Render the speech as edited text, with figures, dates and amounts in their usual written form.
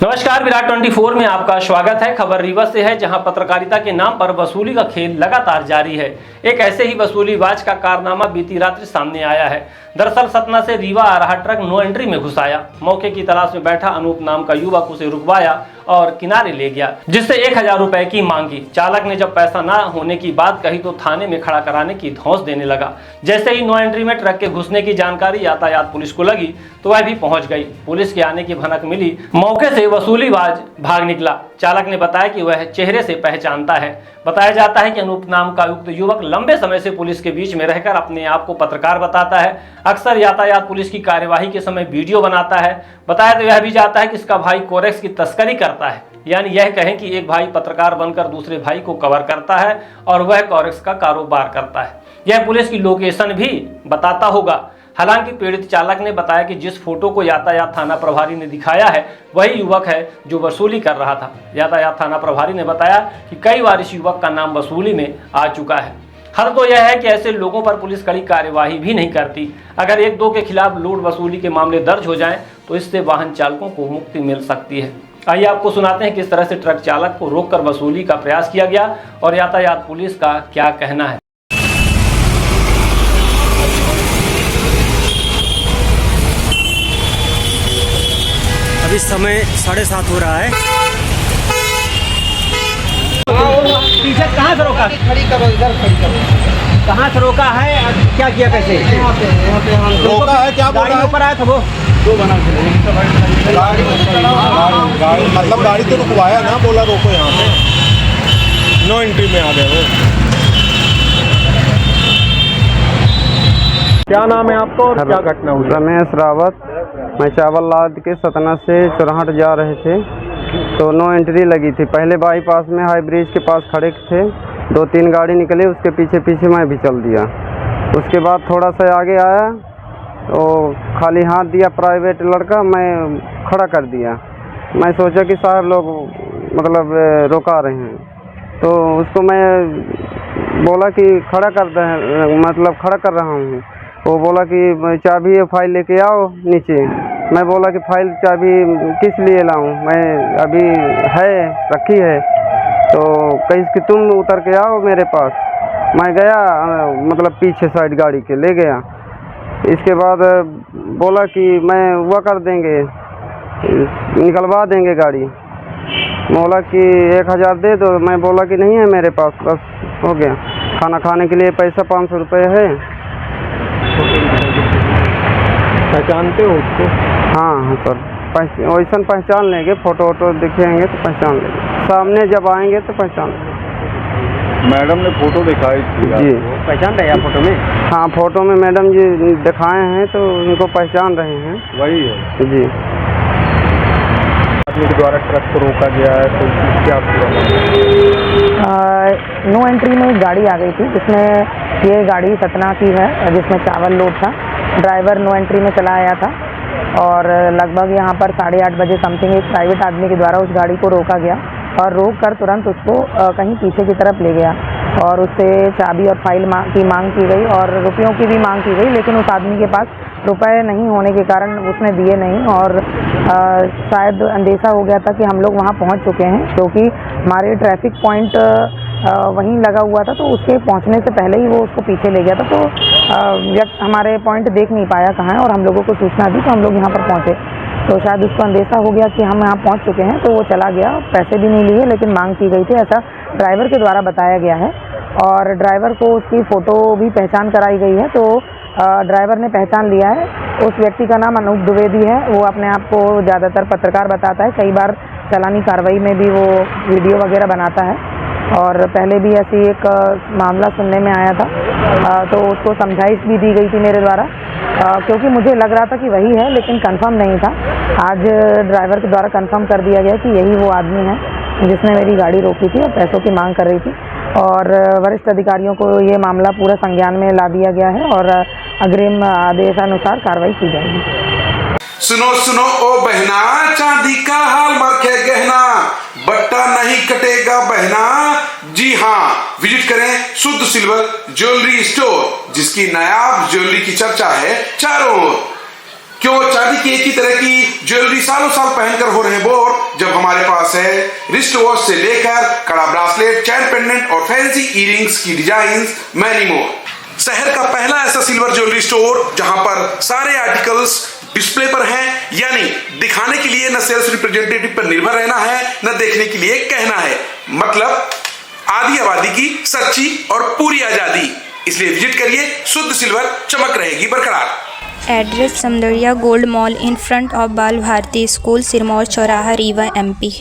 नमस्कार, विराट 24 में आपका स्वागत है। खबर रीवा से है, जहां पत्रकारिता के नाम पर वसूली का खेल लगातार जारी है। एक ऐसे ही वसूलीबाज का कारनामा बीती रात्रि सामने आया है। दरअसल सतना से रीवा आ रहा ट्रक नो एंट्री में घुस आया। मौके की तलाश में बैठा अनूप नाम का युवक उसे रुकवाया और किनारे ले गया, जिससे 1000 रुपए की मांगी। चालक ने जब पैसा न होने की बात कही तो थाने में खड़ा कराने की धौंस देने लगा। जैसे ही नो एंट्री में ट्रक के घुसने की जानकारी यातायात पुलिस को लगी तो वह भी पहुंच गई। पुलिस के आने की भनक मिली, मौके से वसूलीबाज भाग निकला। चालक ने बताया कि वह चेहरे से पहचानता है। बताया जाता है कि अनूप नाम का उक्त युवक लंबे समय से पुलिस के बीच में रहकर अपने आप को पत्रकार बताता है। अक्सर यातायात पुलिस की कार्यवाही के समय वीडियो बनाता है। बताया तो यह भी जाता है कि इसका भाई कोरेक्स की तस्करी करता है, यानी यह कहें कि एक भाई पत्रकार बनकर दूसरे भाई को कवर करता है और वह कोरेक्स का कारोबार करता है। यह पुलिस की लोकेशन भी बताता होगा। हालांकि पीड़ित चालक ने बताया कि जिस फोटो को यातायात थाना प्रभारी ने दिखाया है वही युवक है जो वसूली कर रहा था। यातायात थाना प्रभारी ने बताया कि कई बार इस युवक का नाम वसूली में आ चुका है। हद तो यह है कि ऐसे लोगों पर पुलिस कड़ी कार्यवाही भी नहीं करती। अगर एक दो के खिलाफ लूट वसूली के मामले दर्ज हो जाएं तो इससे वाहन चालकों को मुक्ति मिल सकती है। आइए आपको सुनाते हैं किस तरह से ट्रक चालक को रोककर वसूली का प्रयास किया गया और यातायात पुलिस का क्या कहना है। अभी समय 7:30 हो रहा है। पीछे कहाँ से रोका? खड़ी करो, इधर खड़ी करो। कहाँ से रोका है और क्या किया, कैसे यहाँ पे हम रोका है? क्या बोला गाड़ी है? ऊपर आया था वो गाड़ी मतलब गाड़ी तो रुकवाया ना, बोला रोको यहाँ पे। नो एंट्री में आ गए वो। क्या नाम है आपका और क्या घटना हुई? रमेश रावत। मैं चावल लाद के सतना से चौराहट जा रहे थे तो नो एंट्री लगी थी। पहले बाईपास में हाई ब्रिज के पास खड़े थे, 2-3 गाड़ी निकले, उसके पीछे पीछे मैं भी चल दिया। उसके बाद थोड़ा सा आगे आया तो खाली हाथ दिया प्राइवेट लड़का, मैं खड़ा कर दिया। मैं सोचा कि साहब लोग मतलब रोका रहे हैं, तो उसको मैं बोला कि खड़ा कर दे, मतलब खड़ा कर रहा हूँ। वो बोला कि चाबी या फाइल लेके आओ नीचे। मैं बोला कि फाइल चाबी किस लिए लाऊं, मैं अभी है रखी है, तो कहीं कि तुम उतर के आओ मेरे पास। मैं गया, मतलब पीछे साइड गाड़ी के ले गया। इसके बाद बोला कि मैं वह कर देंगे, निकलवा देंगे गाड़ी। बोला कि 1000 दे दो। मैं बोला कि नहीं है मेरे पास, बस हो गया। खाना खाने के लिए पैसा 500 रुपये है। पहचानते हो उसको? हाँ सर, वैसा पहचान लेंगे, फोटो वोटो दिखेंगे तो पहचान लेंगे, सामने जब आएंगे तो पहचान लेंगे। मैडम ने फोटो दिखाई थी जी, पहचान रहे आप फोटो में? हाँ, फोटो में मैडम जी दिखाए हैं तो उनको पहचान रहे हैं। वही है जी। आदमी के द्वारा ट्रक को रोका गया है तो क्या नो एंट्री में एक गाड़ी आ गई थी, जिसमें ये गाड़ी सतना की है, जिसमें चावल लोड था। ड्राइवर नो एंट्री में चला आया था और लगभग यहाँ पर 8:30 बजे समथिंग एक प्राइवेट आदमी के द्वारा उस गाड़ी को रोका गया और रोक कर तुरंत उसको कहीं पीछे की तरफ ले गया और उससे चाबी और फाइल की मांग की गई और रुपयों की भी मांग की गई। लेकिन उस आदमी के पास रुपए नहीं होने के कारण उसने दिए नहीं और शायद अंदेशा हो गया था कि हम लोग वहाँ पहुँच चुके हैं, क्योंकि हमारे ट्रैफिक पॉइंट वहीं लगा हुआ था, तो उसके पहुंचने से पहले ही वो उसको पीछे ले गया था। तो व्यक्ति हमारे पॉइंट देख नहीं पाया कहाँ है और हम लोगों को सूचना दी तो हम लोग यहाँ पर पहुँचे। तो शायद उसको अंदेशा हो गया कि हम यहाँ पहुँच चुके हैं, तो वो चला गया। पैसे भी नहीं लिए लेकिन मांग की गई थी, ऐसा ड्राइवर के द्वारा बताया गया है। और ड्राइवर को उसकी फ़ोटो भी पहचान कराई गई है, तो ड्राइवर ने पहचान लिया है। उस व्यक्ति का नाम अनूप द्विवेदी है। वो अपने आप को ज़्यादातर पत्रकार बताता है, कई बार चालानी कार्रवाई में भी वो वीडियो वगैरह बनाता है और पहले भी ऐसी एक मामला सुनने में आया था, तो उसको समझाइश भी दी गई थी मेरे द्वारा, क्योंकि मुझे लग रहा था कि वही है लेकिन कंफर्म नहीं था। आज ड्राइवर के द्वारा कंफर्म कर दिया गया कि यही वो आदमी है जिसने मेरी गाड़ी रोकी थी और पैसों की मांग कर रही थी। और वरिष्ठ अधिकारियों को ये मामला पूरा संज्ञान में ला दिया गया है और अग्रिम आदेशानुसार कार्रवाई की जाएगी। सुनो सुनो ओ बहना, चांदी का हॉलमार्क है गहना, बट्टा नहीं कटेगा बहना। जी हाँ, विजिट करें शुद्ध सिल्वर ज्वेलरी स्टोर, जिसकी नायाब ज्वेलरी की चर्चा है चारों ओर। क्यों चांदी की एक ही तरह की ज्वेलरी सालों साल पहनकर हो रहे बोर, जब हमारे पास है रिस्ट वॉच से लेकर कड़ा ब्रासलेट, चैन पेंडेंट और फैंसी इयरिंग्स की डिजाइन्स, मैनी मोर। शहर का पहला ऐसा सिल्वर ज्वेलरी स्टोर जहां पर सारे आर्टिकल्स डिस्प्ले पर हैं, यानी दिखाने के लिए न सेल्स रिप्रेजेंटेटिव पर निर्भर रहना है, न देखने के लिए कहना है। मतलब आधी आबादी की सच्ची और पूरी आजादी। इसलिए विजिट करिए, शुद्ध सिल्वर चमक रहेगी बरकरार। Address Samdariya gold mall in front of बाल भारती स्कूल, सिरमौर चौराहा, रीवा, MP।